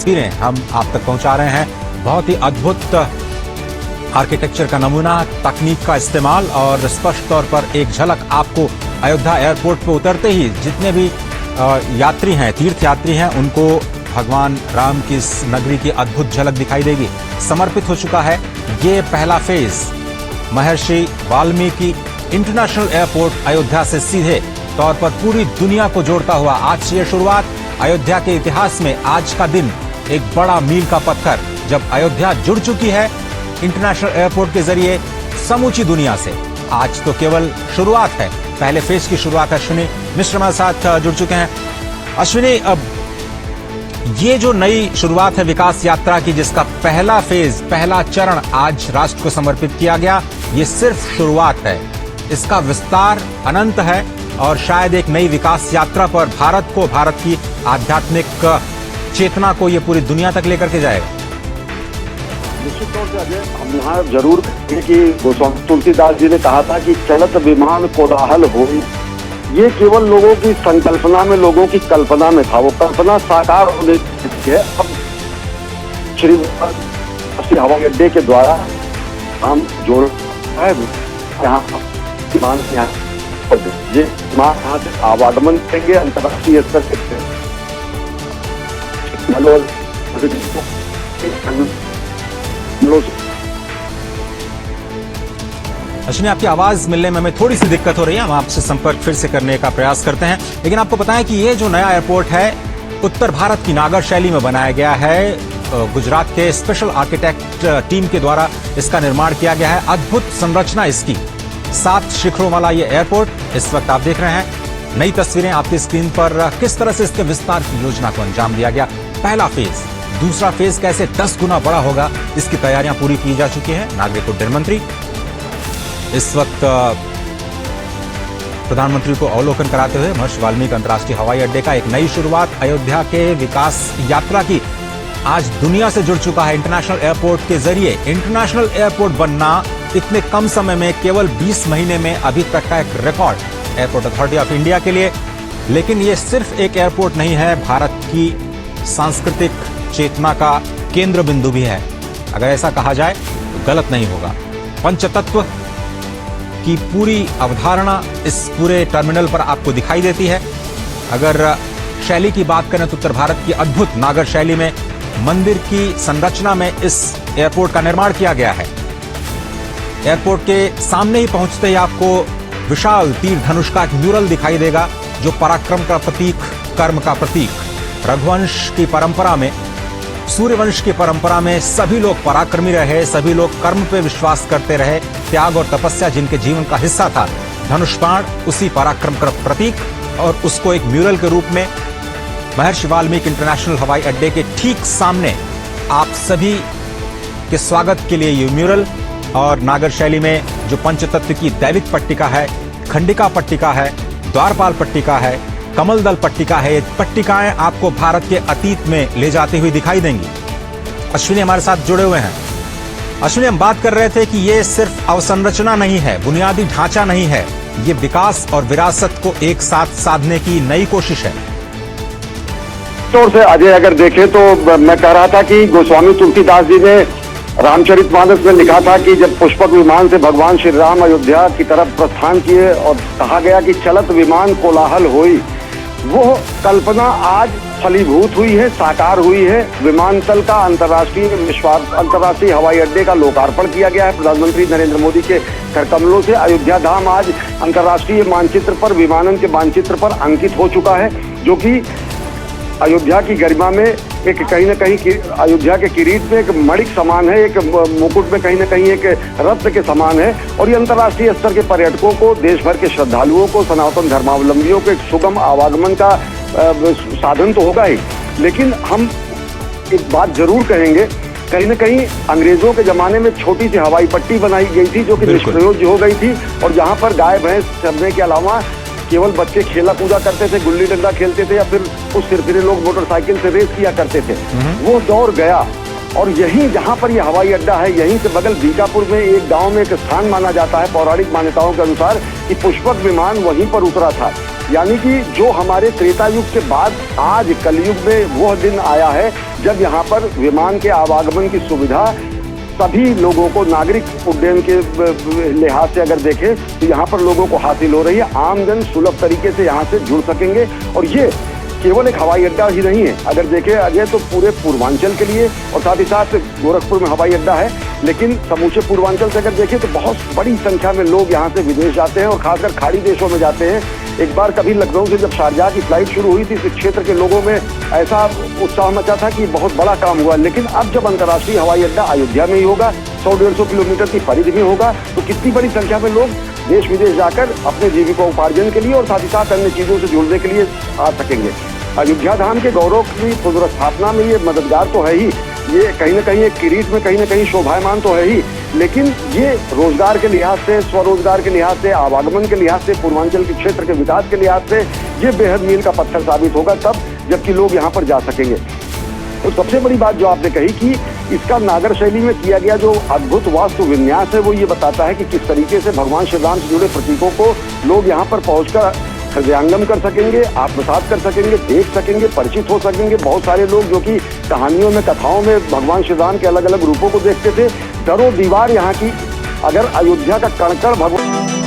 तस्वीरें हम आप तक पहुंचा रहे हैं। बहुत ही अद्भुत आर्किटेक्चर का नमूना, तकनीक का इस्तेमाल और स्पष्ट तौर पर एक झलक आपको अयोध्या एयरपोर्ट पर उतरते ही जितने भी यात्री हैं, तीर्थ यात्री हैं, उनको भगवान राम की इस नगरी की अद्भुत झलक दिखाई देगी। समर्पित हो चुका है ये पहला फेज महर्षि वाल्मीकि इंटरनेशनल एयरपोर्ट अयोध्या से सीधे तौर पर पूरी दुनिया को जोड़ता हुआ। आज से ये शुरुआत अयोध्या के इतिहास में आज का दिन एक बड़ा मील का पत्थर, जब अयोध्या जुड़ चुकी है इंटरनेशनल एयरपोर्ट के जरिए समूची दुनिया से। आज तो केवल शुरुआत है, पहले फेज की शुरुआत है। अश्विनी मिश्र हमारे साथ जुड़ चुके हैं। अश्विनी, अब ये जो नई शुरुआत है विकास यात्रा की, जिसका पहला फेज, पहला चरण आज राष्ट्र को समर्पित किया गया, ये सिर्फ शुरुआत है। इसका विस्तार अनंत है और शायद एक नई विकास यात्रा पर भारत को, भारत की आध्यात्मिक चेतना को ये पूरी दुनिया तक लेकर के जाएगा। निश्चित तौर से अजय, हम यहाँ जरूर कहेंगे कि गोस्वामी तुलसीदास जी ने कहा था कि चलत विमान कोलाहल होई। ये केवल लोगों की संकल्पना में, लोगों की कल्पना में था। वो कल्पना साकार होने के अब श्री हवाई अड्डे के द्वारा हम जोड़ है यहाँ ये यहाँ से आवागमन करेंगे अंतर्राष्ट्रीय स्तर से। अश्विनी, आपकी आवाज मिलने में हमें थोड़ी सी दिक्कत हो रही है, हम आपसे संपर्क फिर से करने का प्रयास करते हैं। लेकिन आपको बताएं कि ये जो नया एयरपोर्ट है उत्तर भारत की नागर शैली में बनाया गया है। गुजरात के स्पेशल आर्किटेक्ट टीम के द्वारा इसका निर्माण किया गया है। अद्भुत संरचना इसकी, 7 शिखरों वाला ये एयरपोर्ट इस वक्त आप देख रहे हैं। नई तस्वीरें आपकी स्क्रीन पर, किस तरह से इसके विस्तार की योजना को अंजाम दिया गया। पहला फेज, दूसरा फेज कैसे 10 गुना बड़ा होगा, इसकी तैयारियां पूरी की जा चुकी हैं। नागरिक उड्डयन मंत्री इस वक्त प्रधानमंत्री को अवलोकन कराते हुए महर्षि वाल्मीकि अंतर्राष्ट्रीय हवाई अड्डे का एक नई शुरुआत अयोध्या के विकास यात्रा की आज दुनिया से जुड़ चुका है। इंटरनेशनल एयरपोर्ट के जरिए इंटरनेशनल एयरपोर्ट बनना इतने कम समय में, केवल 20 महीने में अभी तक का एक record airport authority of India के लिए। लेकिन ये सिर्फ एक एयरपोर्ट नहीं है, भारत की सांस्कृतिक चेतना का केंद्र बिंदु भी है। अगर ऐसा कहा जाए तो गलत नहीं होगा। पंचतत्व की पूरी अवधारणा इस पूरे टर्मिनल पर आपको दिखाई देती है। अगर शैली की बात करें तो उत्तर भारत की अद्भुत नागर शैली में मंदिर की संरचना में इस एयरपोर्ट का निर्माण किया गया है। एयरपोर्ट के सामने ही पहुंचते ही आपको विशाल तीर धनुष का एक म्यूरल दिखाई देगा, जो पराक्रम का प्रतीक, कर्म का प्रतीक। रघुवंश की परंपरा में, सूर्यवंश की परंपरा में सभी लोग पराक्रमी रहे, सभी लोग कर्म पे विश्वास करते रहे। त्याग और तपस्या जिनके जीवन का हिस्सा था, धनुष बाण उसी पराक्रम का प्रतीक, और उसको एक म्यूरल के रूप में महर्षि वाल्मीकि इंटरनेशनल हवाई अड्डे के ठीक सामने आप सभी के स्वागत के लिए ये म्यूरल। और नागर शैली में जो पंचतत्व की दैविक पट्टिका है, खंडिका पट्टिका है, द्वारपाल पट्टिका है, कमल दल पट्टिका है, ये पट्टिकाएं आपको भारत के अतीत में ले जाती हुई दिखाई देंगी। अश्विनी हमारे साथ जुड़े हुए हैं। अश्विनी, हम बात कर रहे थे कि ये सिर्फ अवसंरचना नहीं है, बुनियादी ढांचा नहीं है, ये विकास और विरासत को एक साथ साधने की नई कोशिश है। तौर से अजय, अगर देखें तो मैं कह रहा था कि गोस्वामी तुलसीदास जी ने रामचरितमानस में लिखा था कि जब पुष्पक विमान से भगवान श्री राम अयोध्या की तरफ प्रस्थान किए और कहा गया कि चलत विमान कोलाहल होई, वो कल्पना आज फलीभूत हुई है, साकार हुई है। विमानतल का अंतर्राष्ट्रीय हवाई अड्डे का लोकार्पण किया गया है प्रधानमंत्री नरेंद्र मोदी के करकमलों से। अयोध्या धाम आज अंतर्राष्ट्रीय मानचित्र पर, विमानन के मानचित्र पर अंकित हो चुका है, जो कि अयोध्या की गरिमा में एक कहीं न कहीं अयोध्या के किरीट में एक मणिक समान है, एक मुकुट में कहीं न कहीं एक रत्न के समान है। और ये अंतर्राष्ट्रीय स्तर के पर्यटकों को, देश भर के श्रद्धालुओं को, सनातन धर्मावलंबियों को एक सुगम आवागमन का साधन तो होगा ही। लेकिन हम एक बात जरूर कहेंगे, कहीं न कहीं अंग्रेजों के जमाने में छोटी सी हवाई पट्टी बनाई गई थी जो कि निष्प्रयोज्य हो गई थी, और जहाँ पर गाय भैंस चरने के अलावा केवल बच्चे खेला कूदा करते थे, गुल्ली डंडा खेलते थे, या फिर उस सिरफिरे लोग मोटरसाइकिल से रेस किया करते थे। वो दौर गया, और यहीं जहाँ पर ये हवाई अड्डा है, यहीं से बगल बीकापुर में एक गांव में एक स्थान माना जाता है पौराणिक मान्यताओं के अनुसार कि पुष्पक विमान वहीं पर उतरा था। यानी कि जो हमारे त्रेता युग के बाद आज कलयुग में वह दिन आया है जब यहाँ पर विमान के आवागमन की सुविधा सभी लोगों को नागरिक उड्डयन के लिहाज से अगर देखें तो यहाँ पर लोगों को हासिल हो रही है। आमजन सुलभ तरीके से यहाँ से जुड़ सकेंगे और ये केवल एक हवाई अड्डा ही नहीं है। अगर देखें अजय तो पूरे पूर्वांचल के लिए और साथ ही साथ गोरखपुर में हवाई अड्डा है, लेकिन समूचे पूर्वांचल से अगर देखें तो बहुत बड़ी संख्या में लोग यहाँ से विदेश जाते हैं और खासकर खाड़ी देशों में जाते हैं। एक बार कभी लखनऊ से जब शारजाह की फ्लाइट शुरू हुई थी इस क्षेत्र के लोगों में ऐसा उत्साह मचा था कि बहुत बड़ा काम हुआ, लेकिन अब जब अंतर्राष्ट्रीय हवाई अड्डा अयोध्या में ही होगा, 100-150 किलोमीटर की परिधि में होगा, तो कितनी बड़ी संख्या में लोग देश विदेश जाकर अपने जीविकोपार्जन के लिए और साथ ही साथ अन्य चीजों से जुड़ने के लिए आ सकेंगे। अयोध्या धाम के गौरव की पुनर्स्थापना में ये मददगार तो है ही, ये कहीं ना कहीं एक किरीट में कहीं ना कहीं शोभायमान तो है ही, लेकिन ये रोजगार के लिहाज से, स्वरोजगार के लिहाज से, आवागमन के लिहाज से, पूर्वांचल के क्षेत्र के विकास के लिहाज से ये बेहद मील का पत्थर साबित होगा तब जबकि लोग यहाँ पर जा सकेंगे। तो सबसे बड़ी बात जो आपने कही कि इसका नागर शैली में किया गया जो अद्भुत वास्तु विन्यास है वो ये बताता है कि किस तरीके से भगवान श्री राम से जुड़े प्रतीकों को लोग यहाँ पर पहुंचकर हृदयंगम कर सकेंगे, आत्मसात कर सकेंगे, देख सकेंगे, परिचित हो सकेंगे। बहुत सारे लोग जो कि कहानियों में, कथाओं में भगवान श्री राम के अलग अलग रूपों को देखते थे, दरों दीवार यहाँ की अगर अयोध्या का कण-कण भगवान